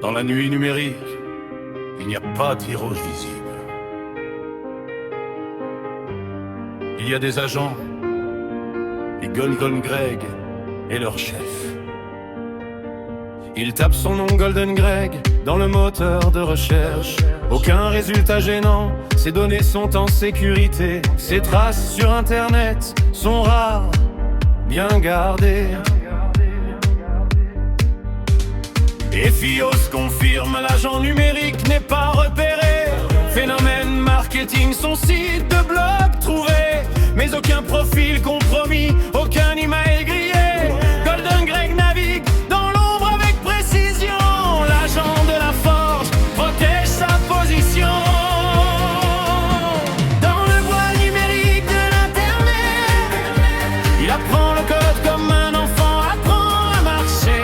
Dans la nuit numérique, il n'y a pas d'héros visible. Il y a des agents, les Golden Greg et leur chef. Il tape son nom Golden Greg dans le moteur de recherche. Aucun résultat gênant, ses données sont en sécurité. Ses traces sur internet sont rares, bien gardées. Et Fios confirme, l'agent numérique n'est pas repéré. Phénomène marketing, son site de blog trouvé. Mais aucun profil compromis, aucun email grillé. Golden Greg navigue dans l'ombre avec précision. L'agent de la forge protège sa position. Dans le bois numérique de l'internet, il apprend le code comme un enfant apprend à marcher.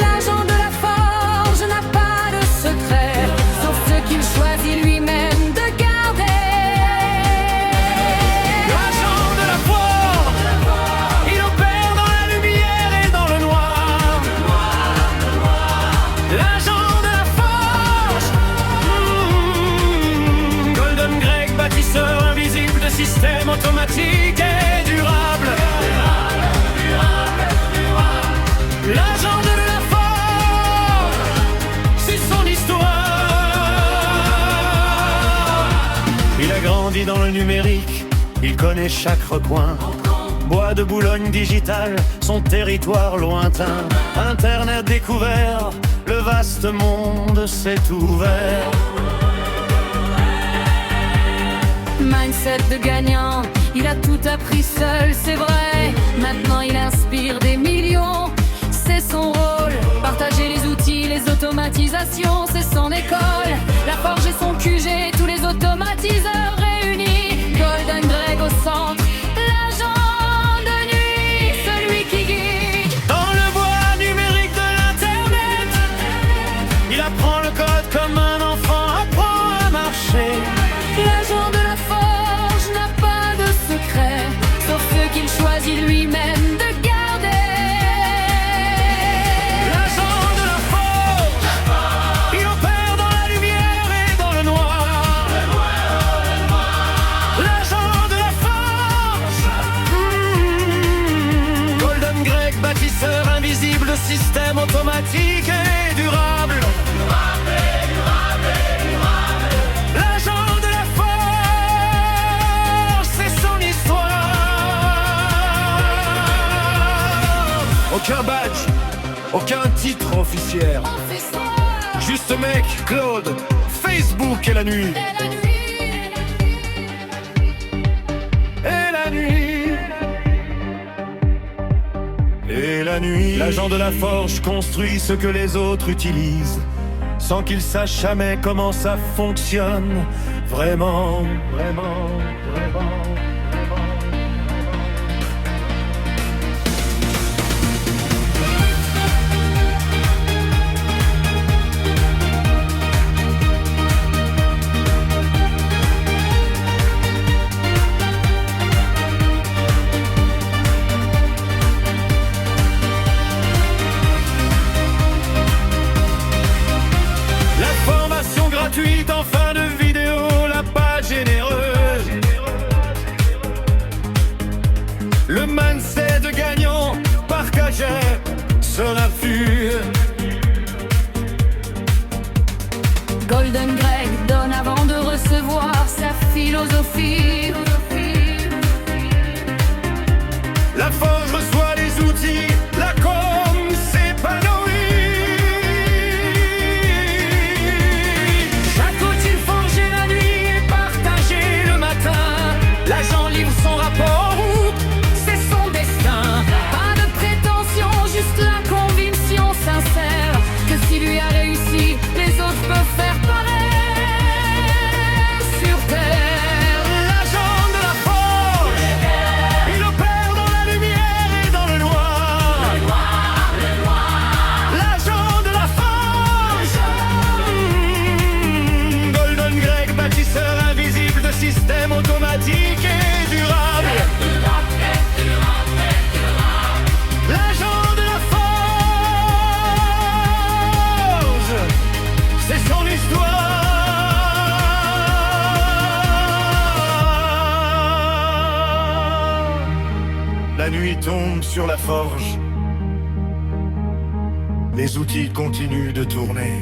L'agent de la forge n'a pas de secret, sauf ce qu'il choisit lui-même de garder. L'agent de la forge, il opère dans la lumière et dans le noir. L'agent de la forge, Golden Greg, bâtisseur invisible de systèmes automatiques et durables. L'agent de la forge, c'est son histoire. Il a grandi dans le numérique, il connaît chaque recoin. Bois de Boulogne digital, son territoire lointain. Internet découvert, le vaste monde s'est ouvert. Mindset de gagnant, il a tout appris seul, c'est vrai. Maintenant il inspire des millions, c'est son rôle. Partager les outils, les automatisations, c'est son école. La forge et son QG, tous les automatiseurs réunis. Golden Greg au centre, l'agent de nuit, celui qui guide. Dans le bois numérique de l'internet, il apprend le code comme un enfant apprend à marcher. L'agent de la forge n'a pas de secret, sauf ce qu'il choisit lui-même de garder. L'agent de la forge, il opère dans la lumière et dans le noir. L'agent de la forge, Golden Greg, bâtisseur invisible de systèmes automatiques et durables. L'agent de la forge, c'est son histoire. Aucun badge, aucun titre officiel. Juste mec, Claude, Facebook et la nuit. Et la nuit. Et la nuit. L'agent de la forge construit ce que les autres utilisent, sans qu'il sache jamais comment ça fonctionne. Vraiment, vraiment, vraiment. Formation gratuite en fin de vidéo, la page généreuse. Le mindset de gagnant partageait son affût. Golden Greg donne avant de recevoir sa philosophie. La forge reçoit les outils, la com s'épanouit. Chaque outil forgé la nuit et partagé le matin. L'agent livre son rapport, c'est son destin. Pas de prétention, juste la conviction sincère que si lui a réussi, les autres peuvent faire pareil. Sur terre, tombe sur la forge. Les outils continuent de tourner.